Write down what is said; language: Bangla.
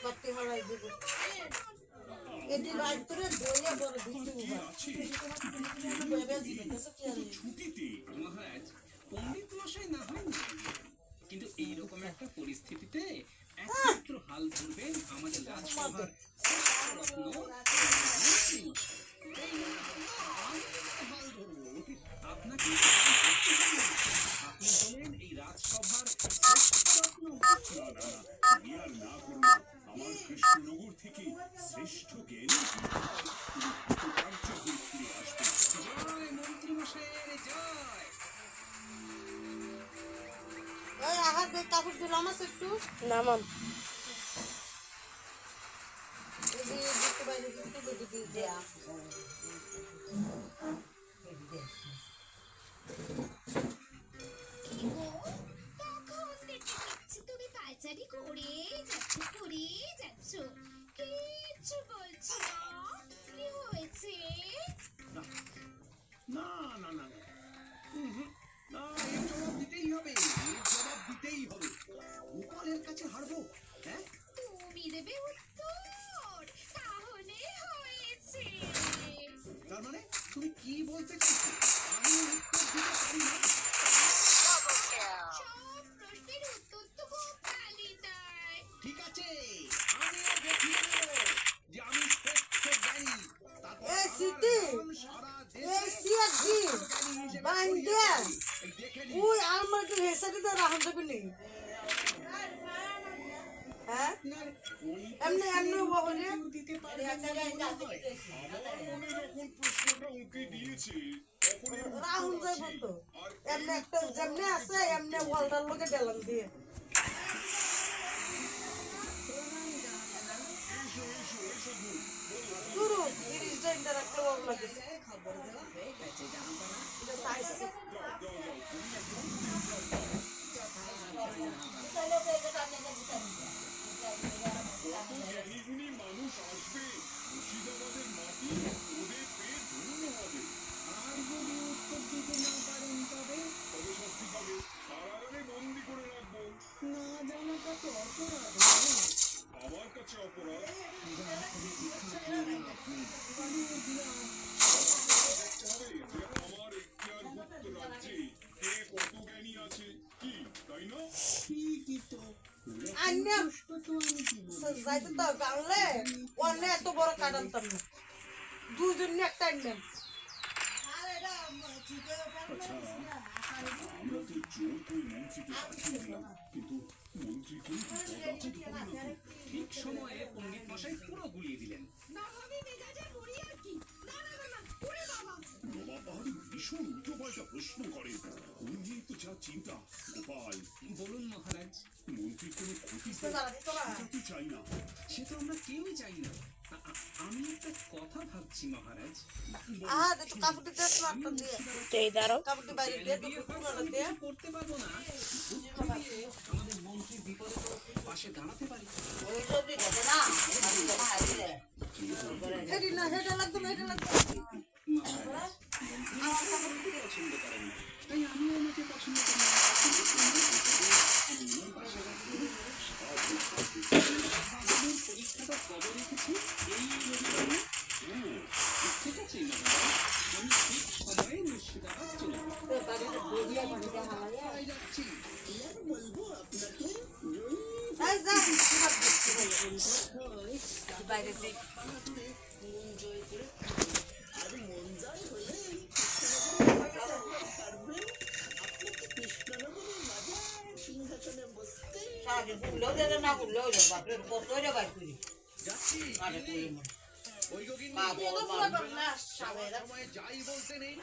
বাতি হলাই দিব এটি রাত করে দইয়া বড় ছুটিতে মহারাজ পণ্ডিত মশাই না হয় কিন্তু এইরকম একটা পরিস্থিতিতে একমাত্র হাল ধরবেন আমাদের রাজসভার আপনাকে আপনি হলেন এই রাজসভার আমার কৃষ্ণনগর থেকে শ্রেষ্ঠ জ্ঞানী ফিরে আসবে। জয় মন্ত্রী মশাইয়ের জয়। ওই আহার দে কাপড় দিলাম আছে একটু নামাম এই দিতে বাইরে দিতে দিতে দেয়া তুমি পাইচারি করে যাচ্ছ কিচ্ছু বলছো না কি হয়েছে না না না না না এর জবাব দিতেই হবে গোপালের কাছে হারবো হ্যাঁ তুমি দেবে উত্তর তাহলে হয়েছে তার মানে তুমি কি বলতে চাইছো আমি উত্তর দিতে পারি না সব প্রশ্নের উত্তর তো গোপালই দেয় ঠিক আছে আমি দেখিয়ে দেব যে আমি শ্রেষ্ঠ জ্ঞানী এই সিটি এই সিআরজি বাইন্ডে ওই আমার তো হেসাতে তো রাহন দেবে নি হ্যাঁ এমনি এমনি বলে দিতে পারি প্রশ্নটা ওকে দিয়েছে রাহুল যাই বলতো এমনি একটা যেমনি আছে এমনি ওয়ালটার লোকে ডেলান দিয়ে শুরু 30টা ইন্টারাক্ট ওয়াল লাগে খবর দেওয়া হয়ে গেছে জানতো না এটা সাইজ মানুষ আসবে মুর্শিদাবাদের মাটি ওদের পেট ধন্য হবে আর যদি উত্তর দিতে না পারেন তবে শাস্তি পাবে কারাগারে বন্দি করে রাখবো না জানাটা তো অপরাধ আমার কাছে অপরাধ আমার এখতিয়ার গুপ্ত রাজ্যে কে কত জ্ঞানী আছে কি তাই না ঠিকই তো আন্য যাইতে তো গাঁলে অনেক এত বড় কাটানতাম না দুজন একটা আনলাম আমরা তো জোর করে মন্ত্রীকে পাঠিয়ে দিলাম কিন্তু মন্ত্রী কোনো বিপদ আপদ হবে না তো ঠিক সময়ে পণ্ডিত মশাই পুরো গুলিয়ে দিলেন নবাব বাহাদুর ভীষণ উল্টোপাল্টা প্রশ্ন করে ওই নিয়ে তো যা চিন্তা গোপাল বলুন মহারাজ মন্ত্রীর কোনো ক্ষতি করতে চাই না সে তো আমরা কেউই চাই না আমি একটা কথা ভাবছি মহারাজ তো কাপড় দিয়ে মারটা দিয়ে এই দাঁড়াও কাপড় বাইরে দিয়ে তো পুরোটা দিয়ে করতে পারবো না আমাদের মন্ত্রীর বিপদে তো পাশে দাঁড়াতে পারি হেডি না হেডা লাগতো না হেডা লাগতো মহারাজ মন্ত্রী পছন্দ করেন না তাই আমিও ওনাকে পছন্দ করি না পরীক্ষাটা কবে রেখেছি এই রবিবারে ঠিক আছে আমি ঠিক সময়ে মুর্শিদাবাদ চলে যাচ্ছি বলবো আপনাকে বাইরে দিয়ে মন জয় করে আর মন জয় হলে আপনাকে কৃষ্ণনগরের মাঝে সিংহাসনে বসতে যাচ্ছি ওই গোবিন্দ সময় যাই বলতে নেই